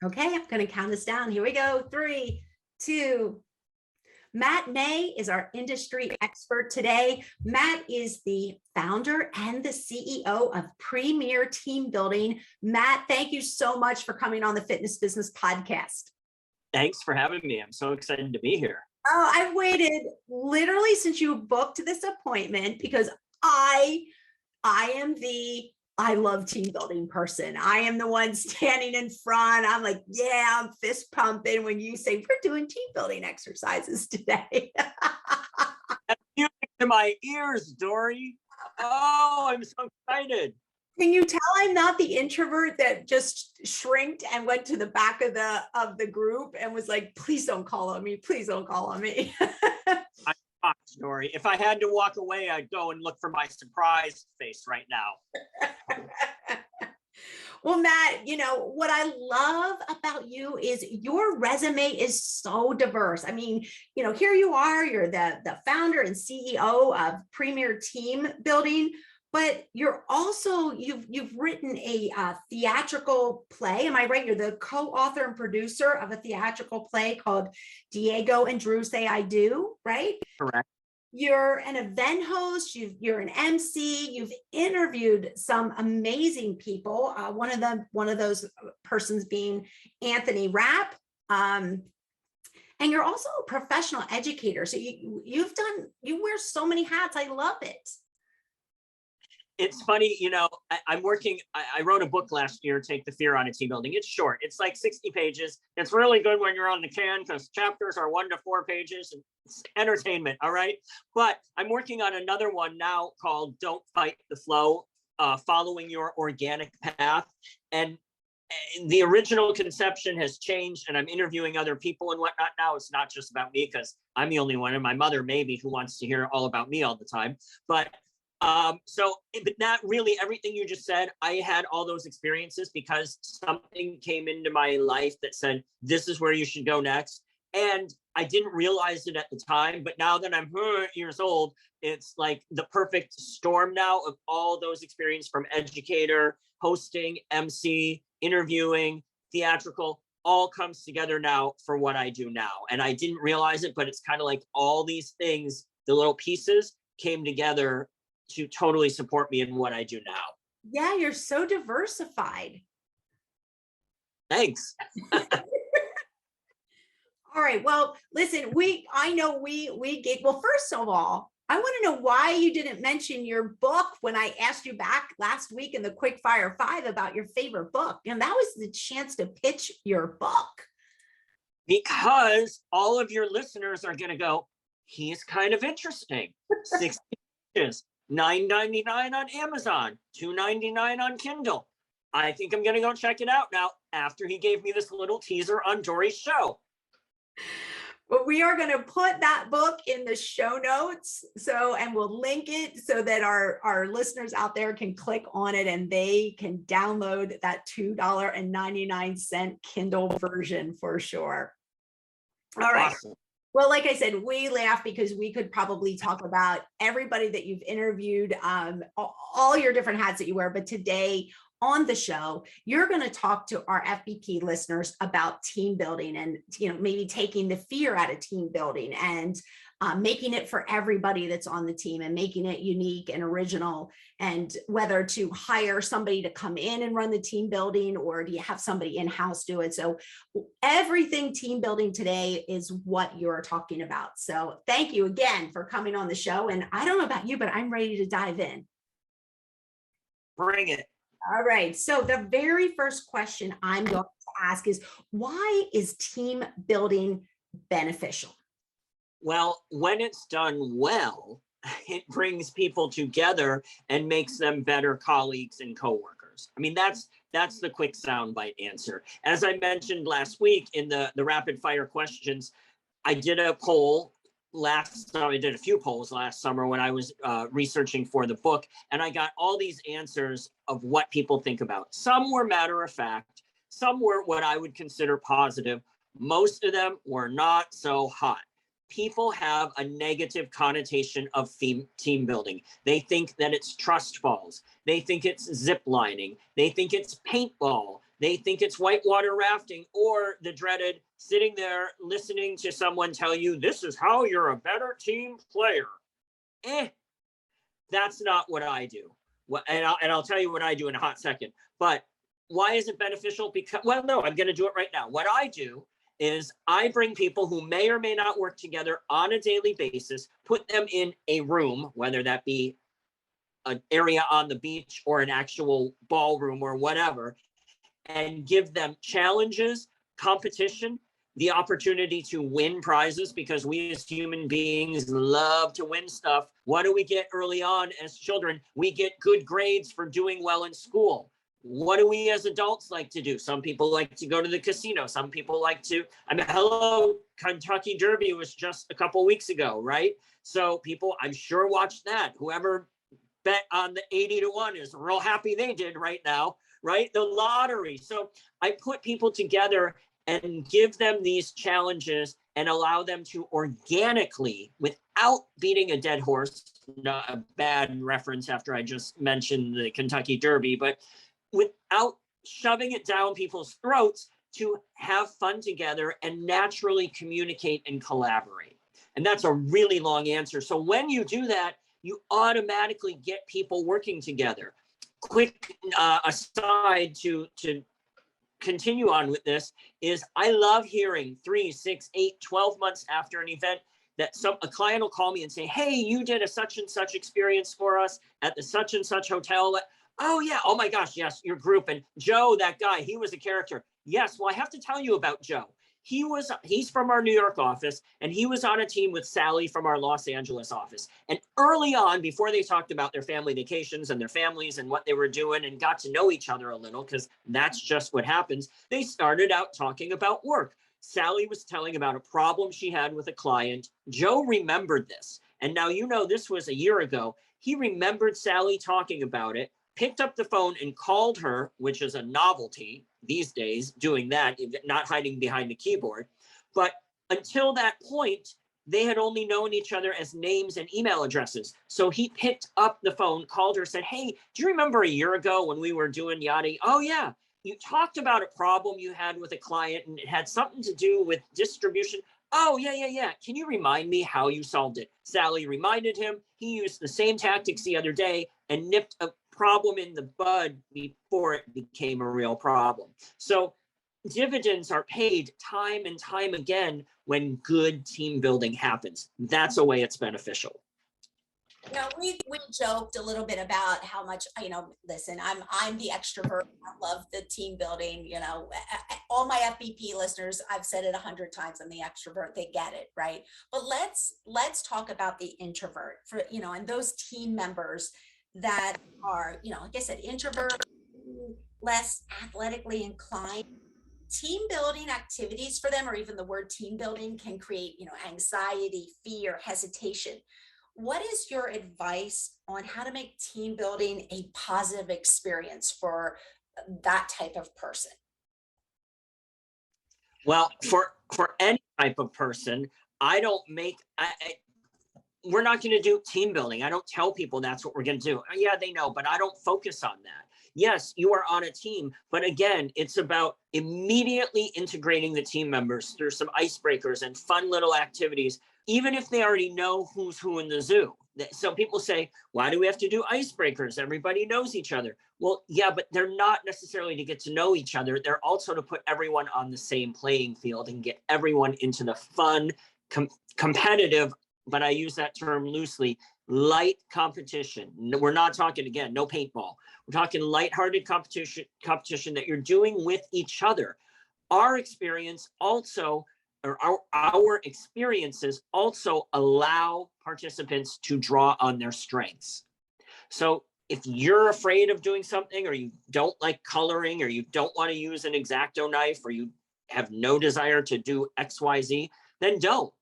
Okay, I'm going to count us down. Here we go. 3, 2. Matt May is our industry expert today. Matt is the founder and the CEO of Premier Team Building. Matt, thank you so much for coming on the Fitness Business Podcast. Thanks for having me. I'm so excited to be here. Oh, I've waited literally since you booked this appointment because I love team building person. I am the one standing in front. I'm like, yeah, I'm fist pumping when you say we're doing team building exercises today. That's music to my ears, Dori. Oh, I'm so excited. Can you tell I'm not the introvert that just shrinked and went to the back of the group and was like, please don't call on me. Please don't call on me. Dori. If I had to walk away, I'd go and look for my surprise face right now. Well, Matt, you know, what I love about you is your resume is so diverse. I mean, you know, here you are, you're the founder and CEO of Premier Team Building, but you're also, you've written a theatrical play. Am I right? You're the co-author and producer of a theatrical play called Diego and Drew Say I Do, right? Correct. You're an event host, you're an MC, you've interviewed some amazing people. One of those persons being Anthony Rapp. And you're also a professional educator. So you wear so many hats. I love it. It's funny, you know, I wrote a book last year, Take the Fear Out of Team Building. It's short. It's like 60 pages. It's really good when you're on the can because chapters are 1 to 4 pages. And it's entertainment, all right? But I'm working on another one now called Don't Fight the Flow, Following Your Organic Path. And the original conception has changed, and I'm interviewing other people and whatnot now. It's not just about me because I'm the only one, and my mother maybe who wants to hear all about me all the time. But not really everything you just said. I had all those experiences because something came into my life that said, this is where you should go next. And I didn't realize it at the time, but now that I'm years old, it's like the perfect storm now of all those experiences from educator, hosting, MC, interviewing, theatrical, all comes together now for what I do now. And I didn't realize it, but it's kind of like all these things, the little pieces came together to totally support me in what I do now. Yeah, you're so diversified. Thanks. All right. Well, listen, I know we get, well, first of all, I want to know why you didn't mention your book when I asked you back last week in the Quick Fire 5 about your favorite book. And that was the chance to pitch your book. Because all of your listeners are going to go, he's kind of interesting. 60 pages. $9.99 on Amazon, $2.99 on Kindle. I think I'm going to go check it out now after he gave me this little teaser on Dori's show. Well, we are going to put that book in the show notes. And we'll link it so that our listeners out there can click on it and they can download that $2.99 Kindle version for sure. All right. Awesome. Well, like I said, we laugh because we could probably talk about everybody that you've interviewed, all your different hats that you wear. But today on the show, you're going to talk to our FBP listeners about team building and, you know, maybe taking the fear out of team building and making it for everybody that's on the team and making it unique and original, and whether to hire somebody to come in and run the team building or do you have somebody in-house do it. So everything team building today is what you're talking about. So thank you again for coming on the show. And I don't know about you, but I'm ready to dive in. Bring it. All right. So the very first question I'm going to ask is, why is team building beneficial? Well, when it's done well, it brings people together and makes them better colleagues and coworkers. I mean, that's the quick soundbite answer. As I mentioned last week in the rapid fire questions, I did a poll I did a few polls last summer when I was researching for the book, and I got all these answers of what people think about. Some were matter of fact, some were what I would consider positive. Most of them were not so hot. People have a negative connotation of team building. They think that it's trust falls. They think it's zip lining. They think it's paintball. They think it's whitewater rafting, or the dreaded sitting there listening to someone tell you, this is how you're a better team player. That's not what I do. And I'll tell you what I do in a hot second. But why is it beneficial? Because, well, no, I'm going to do it right now. What I do is I bring people who may or may not work together on a daily basis, put them in a room, whether that be an area on the beach or an actual ballroom or whatever, and give them challenges, competition, the opportunity to win prizes, because we as human beings love to win stuff. What do we get early on as children? We get good grades for doing well in school. What do we as adults like to do? Some people like to go to the casino. Some people like to, hello, Kentucky Derby was just a couple weeks ago, right? So people, I'm sure, watched that. Whoever bet on the 80-1 is real happy they did right now, right? The lottery. So I put people together and give them these challenges and allow them to organically, without beating a dead horse, not a bad reference after I just mentioned the Kentucky Derby, but without shoving it down people's throats, to have fun together and naturally communicate and collaborate. And that's a really long answer. So when you do that, you automatically get people working together. Quick aside to continue on with this is, I love hearing 3, 6, 8, 12 months after an event that a client will call me and say, hey, you did a such and such experience for us at the such and such hotel. Oh yeah, oh my gosh, yes, your group. And Joe, that guy, he was a character. Yes, well, I have to tell you about Joe. He's from our New York office, and he was on a team with Sally from our Los Angeles office. And early on, before they talked about their family vacations and their families and what they were doing and got to know each other a little, because that's just what happens, they started out talking about work. Sally was telling about a problem she had with a client. Joe remembered this. And now, this was a year ago. He remembered Sally talking about it, picked up the phone and called her, which is a novelty these days, doing that, not hiding behind the keyboard. But until that point, they had only known each other as names and email addresses. So he picked up the phone, called her, said, hey, do you remember a year ago when we were doing yada? Oh yeah, you talked about a problem you had with a client and it had something to do with distribution. Oh, yeah. Can you remind me how you solved it? Sally reminded him. He used the same tactics the other day and nipped a problem in the bud before it became a real problem. So dividends are paid time and time again when good team building happens. That's a way it's beneficial. We joked a little bit about how much, listen, I'm the extrovert. I love the team building, all my FBP listeners, I've said it 100 times, I'm the extrovert, they get it, right? But let's talk about the introvert for, and those team members that are, like I said, introvert, less athletically inclined. Team building activities for them, or even the word team building, can create, anxiety, fear, hesitation. What is your advice on how to make team building a positive experience for that type of person? Well, for any type of person, we're not going to do team building. I don't tell people that's what we're going to do. Yeah, they know, but I don't focus on that. Yes, you are on a team, but again, it's about immediately integrating the team members through some icebreakers and fun little activities, even if they already know who's who in the zoo. So people say, why do we have to do icebreakers? Everybody knows each other. Well, yeah, but they're not necessarily to get to know each other. They're also to put everyone on the same playing field and get everyone into the fun, competitive, but I use that term loosely, light competition. We're not talking, again, no paintball. We're talking lighthearted competition that you're doing with each other. Our experience also, or our experiences also allow participants to draw on their strengths. So if you're afraid of doing something, or you don't like coloring, or you don't want to use an X-Acto knife, or you have no desire to do XYZ, then don't.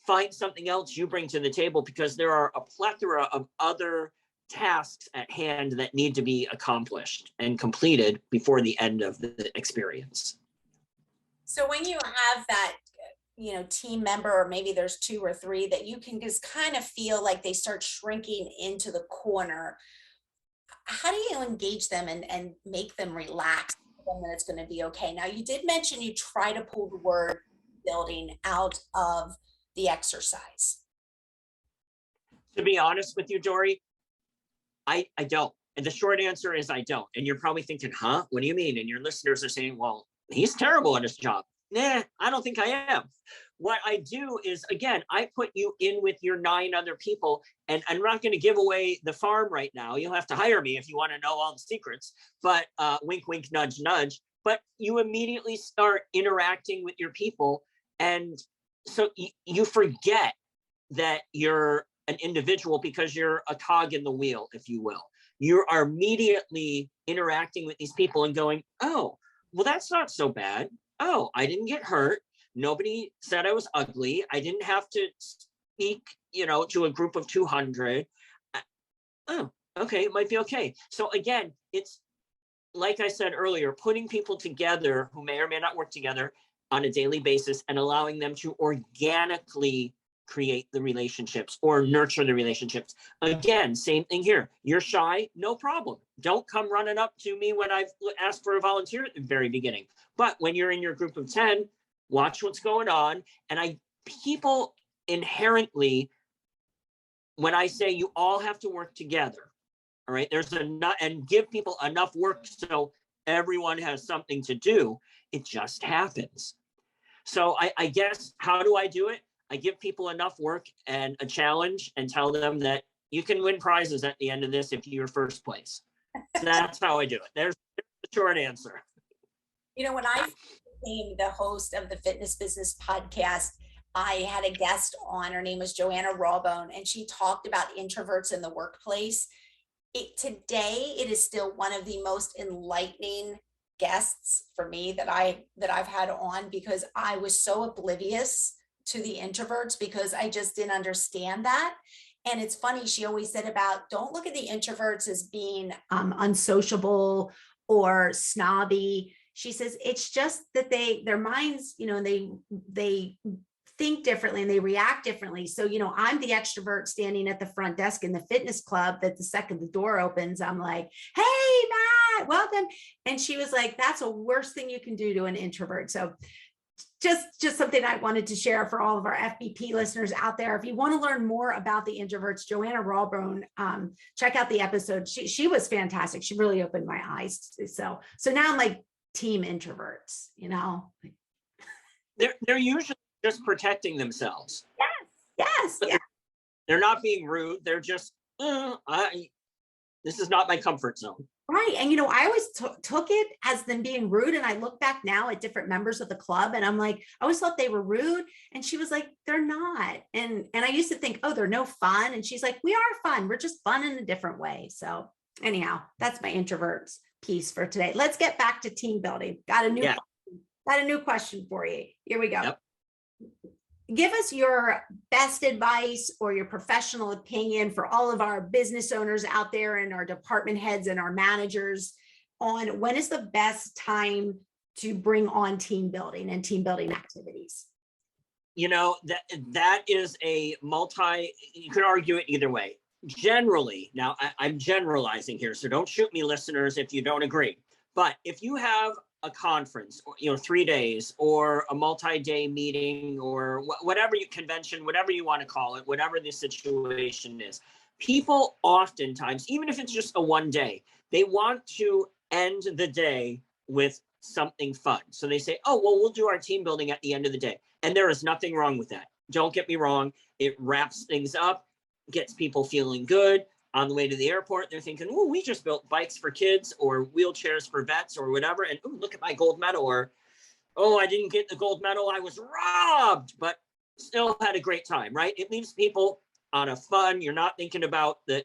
Find something else you bring to the table, because there are a plethora of other tasks at hand that need to be accomplished and completed before the end of the experience. So when you have that, team member, or maybe there's 2 or 3 that you can just kind of feel like they start shrinking into the corner, how do you engage them and make them relax so them that it's going to be okay. Now, you did mention you try to pull the word building out of the exercise. To be honest with you, Dori, I don't. And the short answer is I don't. And you're probably thinking, huh? What do you mean? And your listeners are saying, well, he's terrible at his job. Nah, I don't think I am. What I do is, again, I put you in with your 9 other people, and I'm not going to give away the farm right now. You'll have to hire me if you want to know all the secrets, but wink, wink, nudge, nudge. But you immediately start interacting with your people. And so you forget that you're an individual because you're a cog in the wheel, if you will. You are immediately interacting with these people and going, oh, well, that's not so bad. Oh, I didn't get hurt. Nobody said I was ugly. I didn't have to speak, to a group of 200. Oh, okay, it might be okay. So again, it's like I said earlier, putting people together who may or may not work together on a daily basis and allowing them to organically create the relationships or nurture the relationships. Again, same thing here. You're shy, no problem. Don't come running up to me when I've asked for a volunteer at the very beginning. But when you're in your group of 10, watch what's going on. And people inherently, when I say you all have to work together, all right, there's enough, and give people enough work so everyone has something to do, it just happens. So I guess, how do I do it? I give people enough work and a challenge and tell them that you can win prizes at the end of this if you're first place. So that's how I do it. There's the short answer. When I became the host of the Fitness Business Podcast, I had a guest on. Her name was Joanna Rawbone, and she talked about introverts in the workplace. Today, it is still one of the most enlightening guests for me that I've had on, because I was so oblivious to the introverts because I just didn't understand that. And it's funny, she always said about, don't look at the introverts as being unsociable or snobby. She says it's just that their minds, they think differently and they react differently. So, I'm the extrovert standing at the front desk in the fitness club that the second the door opens, I'm like, hey, Matt, welcome. And she was like, that's the worst thing you can do to an introvert. So just something I wanted to share for all of our FBP listeners out there. If you want to learn more about the introverts, Joanna Rawbone, check out the episode. She was fantastic. She really opened my eyes. So now I'm like team introverts, They're usually just protecting themselves. Yes. They're not being rude. They're just, this is not my comfort zone. Right. And, I always took it as them being rude. And I look back now at different members of the club and I'm like, I always thought they were rude. And she was like, they're not. And I used to think, oh, they're no fun. And she's like, we are fun. We're just fun in a different way. So anyhow, that's my introverts piece for today. Let's get back to team building. Got a new question for you. Here we go. Yep. Give us your best advice or your professional opinion for all of our business owners out there and our department heads and our managers on when is the best time to bring on team building and team building activities. That is you can argue it either way. Generally, now I'm generalizing here, so don't shoot me, listeners, if you don't agree. But if you have a conference, or 3 days, or a multi-day meeting, or whatever convention, whatever you want to call it, whatever the situation is, people oftentimes, even if it's just a 1 day, they want to end the day with something fun. So they say, oh, well, we'll do our team building at the end of the day. And there is nothing wrong with that. Don't get me wrong. It wraps things up, gets people feeling good. On the way to the airport, they're thinking, oh, we just built bikes for kids or wheelchairs for vets or whatever. And oh, look at my gold medal. Or, oh, I didn't get the gold medal. I was robbed, but still had a great time, right? It leaves people on a fun. You're not thinking about that.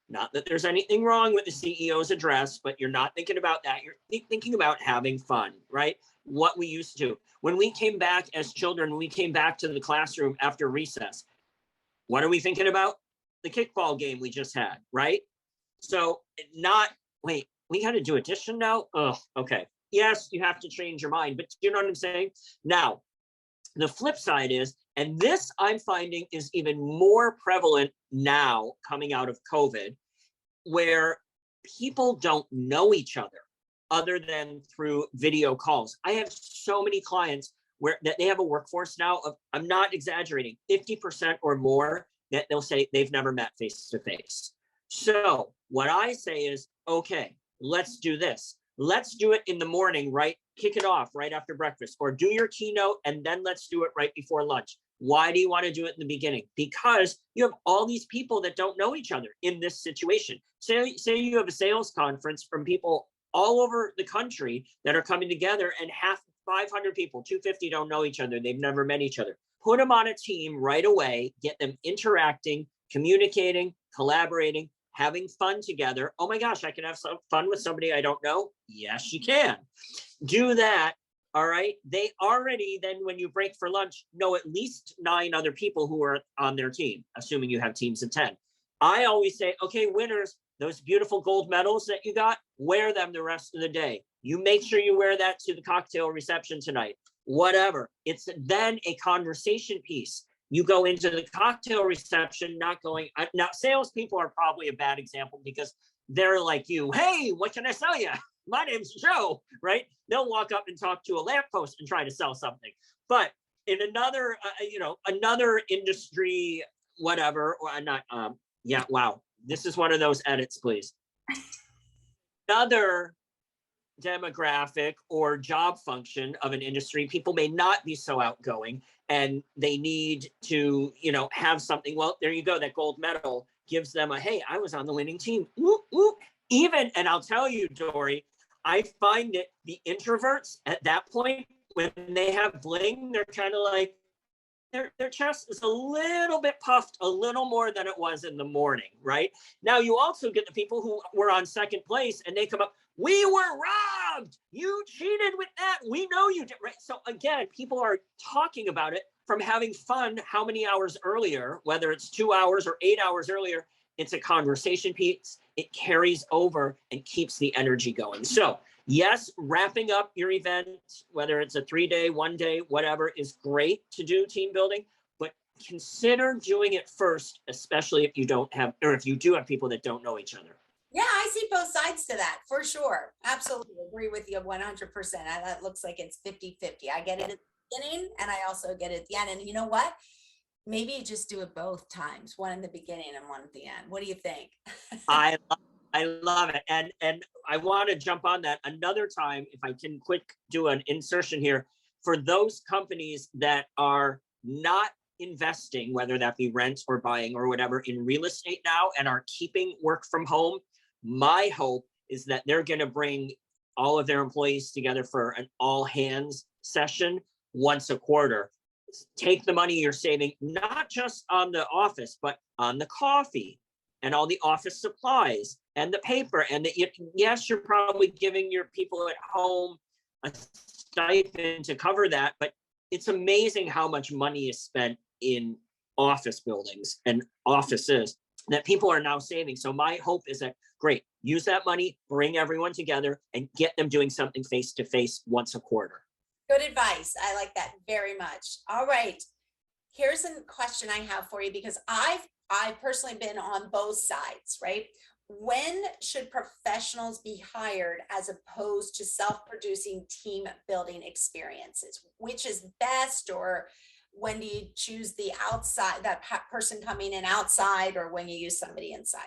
Not that there's anything wrong with the CEO's address, but you're not thinking about that. You're thinking about having fun, right? What we used to do. When we came back as children, we came back to the classroom after recess. What are we thinking about? The kickball game we just had, right? So wait, we got to do addition now? Oh, okay. Yes, you have to change your mind, but you know what I'm saying? Now, the flip side is, and this I'm finding is even more prevalent now coming out of COVID, where people don't know each other other than through video calls. I have so many clients where that they have a workforce now of, I'm not exaggerating, 50% or more that they'll say they've never met face to face. So what I say is, okay, let's do this. Let's do it in the morning, right? Kick it off right after breakfast, or do your keynote and then let's do it right before lunch. Why do you want to do it in the beginning? Because you have all these people that don't know each other in this situation. Say you have a sales conference from people all over the country that are coming together, and 500 people, 250 don't know each other. They've never met each other. Put them on a team right away, get them interacting, communicating, collaborating, having fun together. Oh my gosh, I can have some fun with somebody I don't know. Yes, you can. Do that. All right. They already then, when you break for lunch, know at least 9 other people who are on their team, assuming you have teams of 10. I always say, okay, winners, those beautiful gold medals that you got, wear them the rest of the day. You make sure you wear that to the cocktail reception tonight, whatever. It's then a conversation piece. You go into the cocktail reception, not going, now salespeople are probably a bad example because they're like you, hey, what can I sell you? My name's Joe, right? They'll walk up and talk to a lamppost and try to sell something. But in another, another industry, whatever, or not, yeah, wow. This is one of those edits, please. Another demographic or job function of an industry, people may not be so outgoing and they need to, have something. Well, there you go. That gold medal gives them a, hey, I was on the winning team. Whoop, whoop. Even, and I'll tell you, Dori, I find that the introverts at that point, when they have bling, they're kind of like, their chest is a little bit puffed, a little more than it was in the morning, right? Now, you also get the people who were on second place and they come up, we were robbed. You cheated with that. We know you did, right? So again, people are talking about it from having fun how many hours earlier, whether it's 2 hours or 8 hours earlier. It's a conversation piece. It carries over and keeps the energy going. So yes, wrapping up your event, whether it's a 3-day, 1-day, whatever, is great to do team building, but consider doing it first, especially if you don't have, or if you do have people that don't know each other. Yeah, I see both sides to that for sure. Absolutely agree with you 100%. That looks like it's 50-50. I get it at the beginning and I also get it at the end. And you know what? Maybe you just do it both times, one in the beginning and one at the end. What do you think? I love it. And I want to jump on that another time, if I can do an insertion here, for those companies that are not investing, whether that be rent or buying or whatever, in real estate now and are keeping work from home. My hope is that they're going to bring all of their employees together for an all hands session once a quarter. Take the money you're saving, not just on the office, but on the coffee and all the office supplies and the paper. And yes, you're probably giving your people at home a stipend to cover that, but it's amazing how much money is spent in office buildings and offices that people are now saving. So my hope is that, great, use that money, bring everyone together and get them doing something face-to-face once a quarter. Good advice. I like that very much. All right. Here's a question I have for you, because I've personally been on both sides, right? When should professionals be hired as opposed to self-producing team building experiences? Which is best, or when do you choose the outside, that person coming in outside, or when you use somebody inside?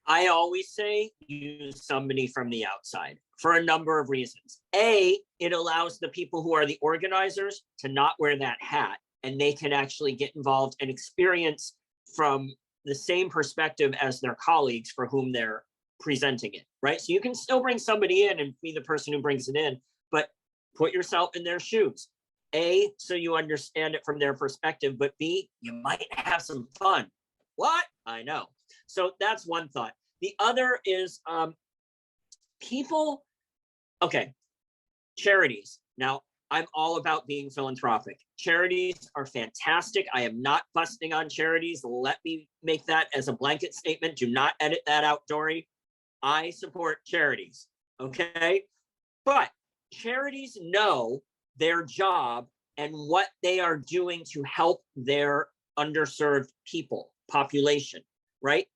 I always say use somebody from the outside for a number of reasons. A, it allows the people who are the organizers to not wear that hat, and they can actually get involved and experience from the same perspective as their colleagues for whom they're presenting it, right? So you can still bring somebody in and be the person who brings it in, but put yourself in their shoes. A, so you understand it from their perspective, but B, you might have some fun. What? I know. So that's one thought. The other is people, okay, charities. Now, I'm all about being philanthropic. Charities are fantastic. I am not busting on charities. Let me make that as a blanket statement. Do not edit that out, Dori. I support charities, okay? But charities know their job and what they are doing to help their underserved people, population, right?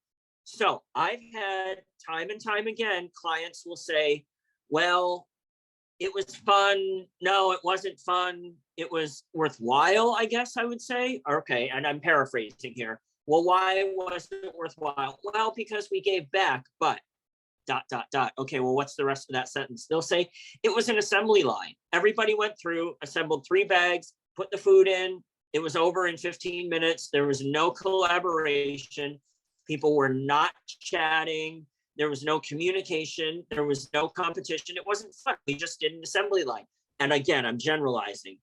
So I've had time and time again, clients will say, well, it was fun. No, it wasn't fun. It was worthwhile, I guess I would say. Okay, and I'm paraphrasing here. Well, why was it worthwhile? Well, because we gave back, but ... Okay, well, what's the rest of that sentence? They'll say it was an assembly line. Everybody went through, assembled 3 bags, put the food in. It was over in 15 minutes. There was no collaboration. People were not chatting. There was no communication. There was no competition. It wasn't fun. We just did an assembly line. And again, I'm generalizing.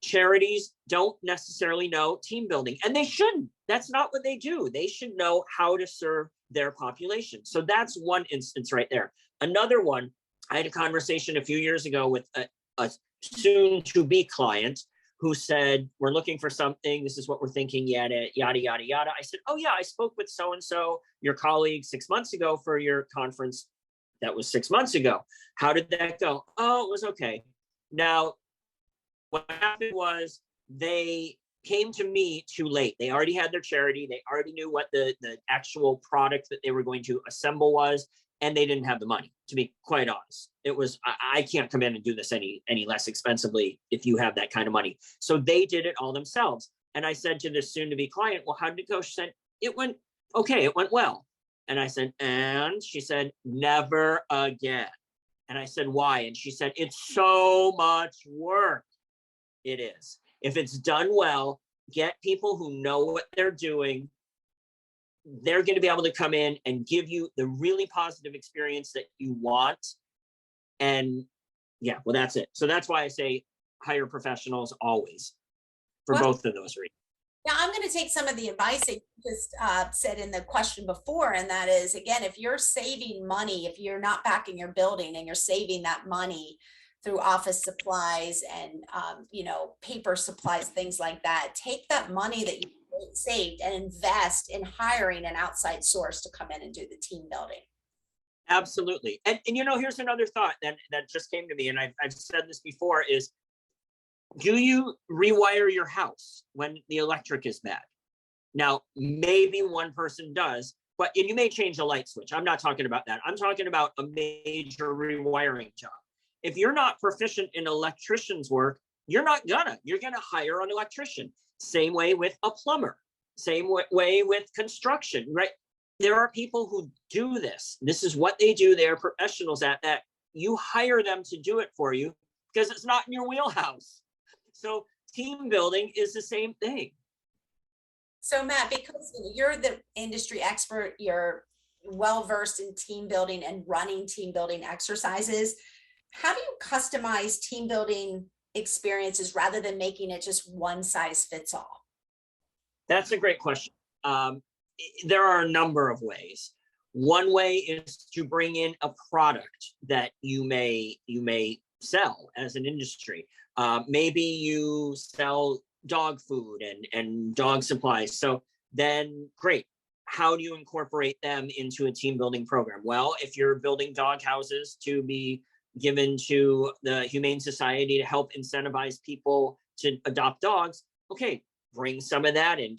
Charities don't necessarily know team building, and they shouldn't. That's not what they do. They should know how to serve their population. So that's one instance right there. Another one, I had a conversation a few years ago with a soon-to-be client who said, we're looking for something. This is what we're thinking, yada, yada, yada, yada. I said, oh yeah, I spoke with so-and-so, your colleague 6 months ago for your conference. That was 6 months ago. How did that go? Oh, it was okay. Now, what happened was they came to me too late. They already had their charity. They already knew what the actual product that they were going to assemble was, and they didn't have the money, to be quite honest. It was, I can't come in and do this any less expensively if you have that kind of money. So they did it all themselves. And I said to this soon-to-be client, well, how did it go? She said, it went okay, it went well. And I said, and she said, never again. And I said, why? And she said, it's so much work. It is. If it's done well, get people who know what they're doing. They're going to be able to come in and give you the really positive experience that you want. And yeah, well, that's it. So that's why I say hire professionals always for both of those reasons. Now, I'm going to take some of the advice that you just said in the question before, and that is, again, if you're saving money, if you're not backing your building and you're saving that money through office supplies and, paper supplies, things like that, take that money that you saved and invest in hiring an outside source to come in and do the team building. Absolutely. And here's another thought that just came to me, and I've said this before, is do you rewire your house when the electric is bad? Now, maybe one person does, and you may change a light switch. I'm not talking about that. I'm talking about a major rewiring job. If you're not proficient in electrician's work, you're gonna hire an electrician. Same way with a plumber, same way with construction, right? There are people who do this. This is what they do. They're professionals at that. You hire them to do it for you because it's not in your wheelhouse. So team building is the same thing. So Matt, because you're the industry expert, you're well-versed in team building and running team building exercises. How do you customize team building experiences rather than making it just one size fits all? That's a great question. There are a number of ways. One way is to bring in a product that you may sell as an industry. Maybe you sell dog food and dog supplies. So then great. How do you incorporate them into a team building program? Well, if you're building dog houses to be given to the Humane Society to help incentivize people to adopt dogs, okay, bring some of that in.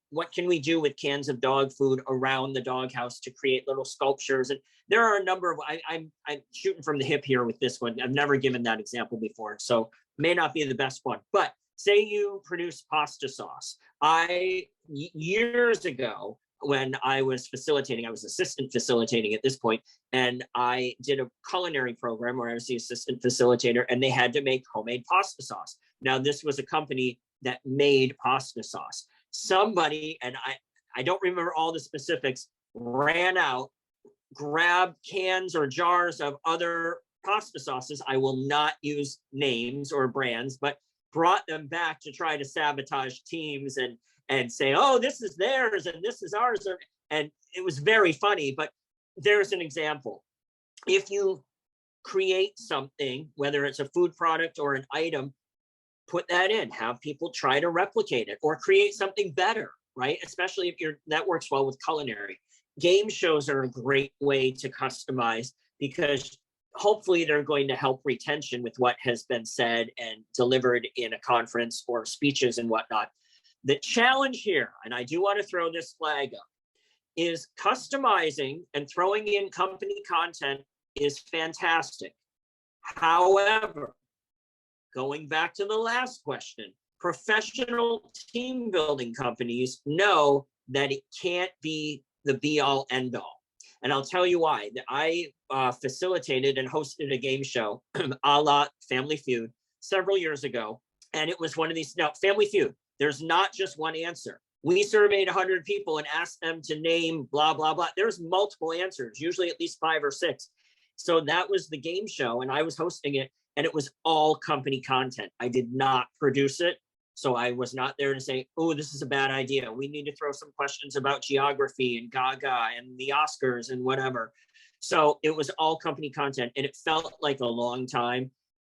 What can we do with cans of dog food around the doghouse to create little sculptures? And there are a number of, I'm shooting from the hip here with this one. I've never given that example before, so may not be the best one. But say you produce pasta sauce. Years ago, when I was facilitating, I was assistant facilitating at this point, and I did a culinary program where I was the assistant facilitator, and they had to make homemade pasta sauce. Now, this was a company that made pasta sauce. Somebody, and I don't remember all the specifics, ran out, grabbed cans or jars of other pasta sauces. I will not use names or brands, but brought them back to try to sabotage teams and say, oh, this is theirs and this is ours. And it was very funny, but there's an example. If you create something, whether it's a food product or an item, put that in, have people try to replicate it or create something better, right? Especially if that works well with culinary. Game shows are a great way to customize because hopefully they're going to help retention with what has been said and delivered in a conference or speeches and whatnot. The challenge here, and I do want to throw this flag up, is customizing and throwing in company content is fantastic. However, going back to the last question, professional team building companies know that it can't be the be all end all. And I'll tell you why. I facilitated and hosted a game show a la Family Feud several years ago. And it was one of these, now Family Feud, there's not just one answer. We surveyed 100 people and asked them to name blah, blah, blah. There's multiple answers, usually at least 5 or 6. So that was the game show and I was hosting it and it was all company content. I did not produce it. So I was not there to say, oh, this is a bad idea. We need to throw some questions about geography and Gaga and the Oscars and whatever. So it was all company content and it felt like a long time.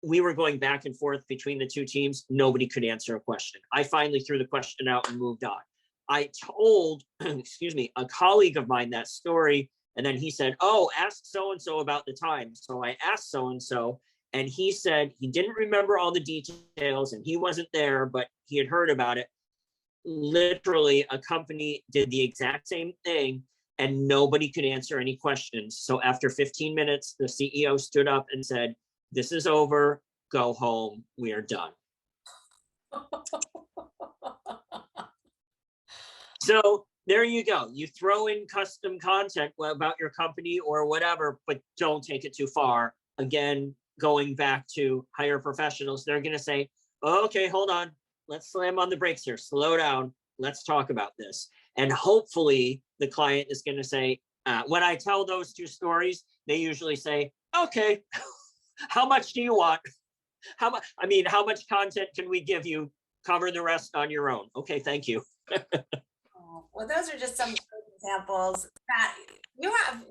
We were going back and forth between the two teams. Nobody could answer a question. I finally threw the question out and moved on. I told, excuse me, a colleague of mine that story. And then he said, oh, ask so-and-so about the time. So I asked so-and-so and he said he didn't remember all the details and he wasn't there, but he had heard about it. Literally a company did the exact same thing and nobody could answer any questions. So after 15 minutes, the CEO stood up and said, this is over, go home, we are done. So there you go. You throw in custom content about your company or whatever, but don't take it too far. Again, going back to hire professionals, they're going to say, okay, hold on. Let's slam on the brakes here. Slow down. Let's talk about this. And hopefully the client is going to say, when I tell those two stories, they usually say, okay, how much do you want? How much content can we give you? Cover the rest on your own. Okay, thank you. Well, those are just some examples that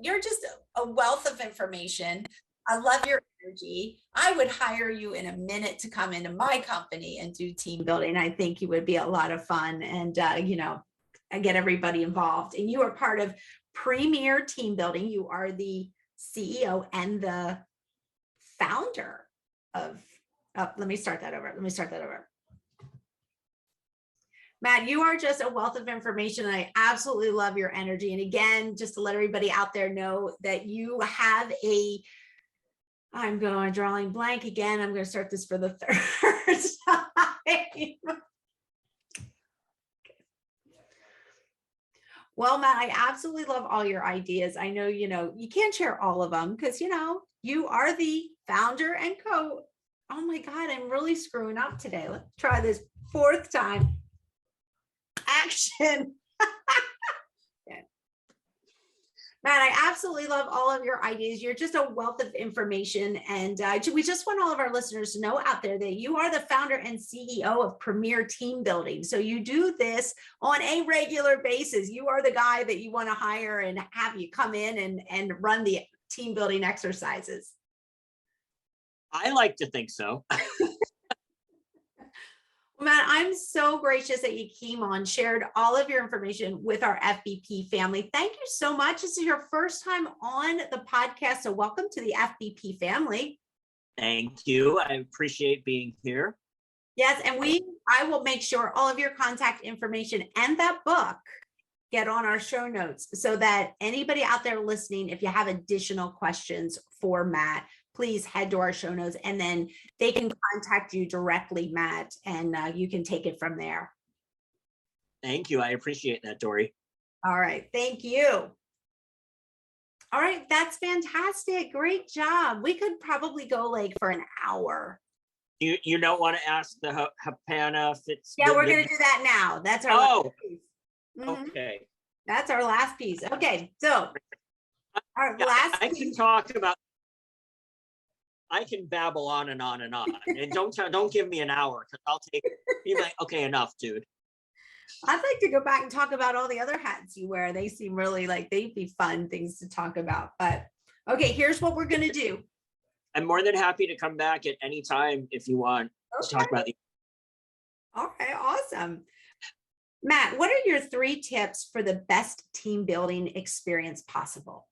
you're just a wealth of information. I love your energy. I would hire you in a minute to come into my company and do team building. I think you would be a lot of fun and, I get everybody involved. And you are part of Premier Team Building. You are the CEO and the founder of, let me start that over. Matt, you are just a wealth of information. And I absolutely love your energy. And again, just to let everybody out there know that you have I'm going drawing blank again. I'm going to start this for the third time. Well, Matt, I absolutely love all your ideas. I know, you can't share all of them because, you are the founder and oh my God, I'm really screwing up today. Let's try this 4th time. Action. Okay. Matt, I absolutely love all of your ideas. You're just a wealth of information. And we just want all of our listeners to know out there that you are the founder and CEO of Premier Team Building. So you do this on a regular basis. You are the guy that you want to hire and have you come in and run the team building exercises. I like to think so. Matt, I'm so gracious that you came on, shared all of your information with our FBP family. Thank you so much. This is your first time on the podcast, so welcome to the FBP family. Thank you. I appreciate being here. Yes, and I will make sure all of your contact information and that book get on our show notes so that anybody out there listening, if you have additional questions for Matt, please head to our show notes and then they can contact you directly, Matt, and you can take it from there. Thank you. I appreciate that, Dori. All right. Thank you. All right. That's fantastic. Great job. We could probably go for an hour. You don't want to ask the Hapana if it's... Yeah, we're going to do that now. That's our last piece. Okay. That's our last piece. Okay. So our last piece. I can talk about... I can babble on and on and on. And don't give me an hour because I'll be like, okay, enough, dude. I'd like to go back and talk about all the other hats you wear. They seem really like they'd be fun things to talk about. But okay, here's what we're going to do. I'm more than happy to come back at any time if you want to talk about the... All right, awesome. Matt, what are your 3 tips for the best team building experience possible?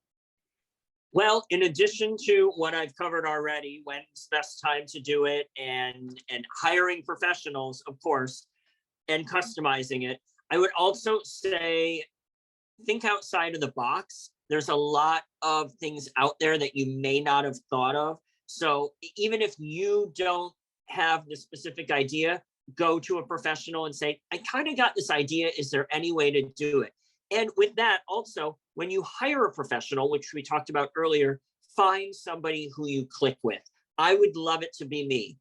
Well, in addition to what I've covered already, when's the best time to do it and hiring professionals, of course, and customizing it, I would also say think outside of the box. There's a lot of things out there that you may not have thought of. So even if you don't have the specific idea, go to a professional and say, I kind of got this idea. Is there any way to do it? And with that, also, when you hire a professional, which we talked about earlier, find somebody who you click with. I would love it to be me.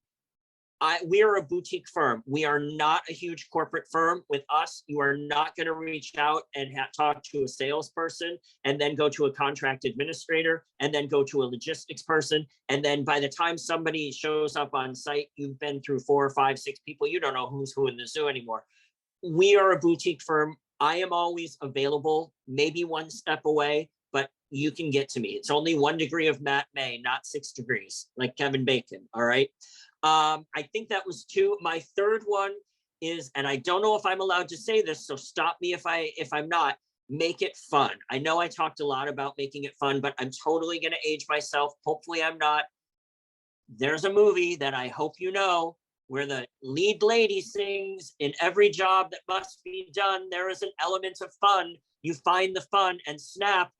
We are a boutique firm. We are not a huge corporate firm. With us, you are not going to reach out and talk to a salesperson and then go to a contract administrator and then go to a logistics person. And then by the time somebody shows up on site, you've been through 4 or 5, 6 people. You don't know who's who in the zoo anymore. We are a boutique firm. I am always available, maybe one step away, but you can get to me. It's only 1 degree of Matt May, not 6 degrees, like Kevin Bacon. All right. I think that was 2. My third one is, and I don't know if I'm allowed to say this, so stop me if I'm not, make it fun. I know I talked a lot about making it fun, but I'm totally going to age myself. Hopefully I'm not. There's a movie that I hope you know where the lead lady sings, in every job that must be done, there is an element of fun. You find the fun and snap,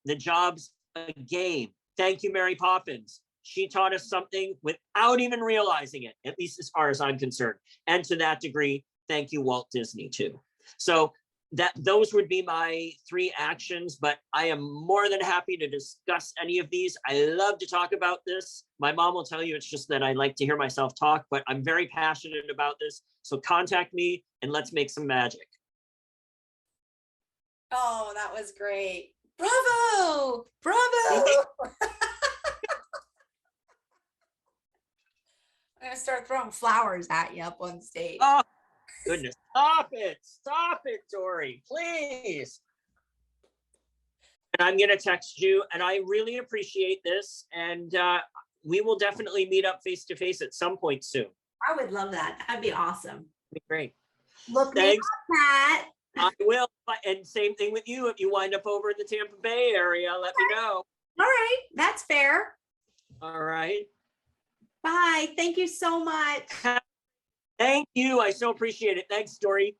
the job's a game. Thank you, Mary Poppins. She taught us something without even realizing it, at least as far as I'm concerned. And to that degree, thank you, Walt Disney, too. So those would be my 3 actions, but I am more than happy to discuss any of these. I love to talk about this. My mom will tell you it's just that I like to hear myself talk, but I'm very passionate about this. So contact me and let's make some magic. Oh, that was great. Bravo. Bravo. I'm gonna start throwing flowers at you up on stage. Oh, goodness. Stop it, Dori, please. And I'm going to text you, and I really appreciate this. And we will definitely meet up face to face at some point soon. I would love that. That'd be awesome. Be great. Look me up, Matt. I will. And same thing with you. If you wind up over in the Tampa Bay area, let me know. All right. That's fair. All right. Bye. Thank you so much. Thank you. I so appreciate it. Thanks, Dori.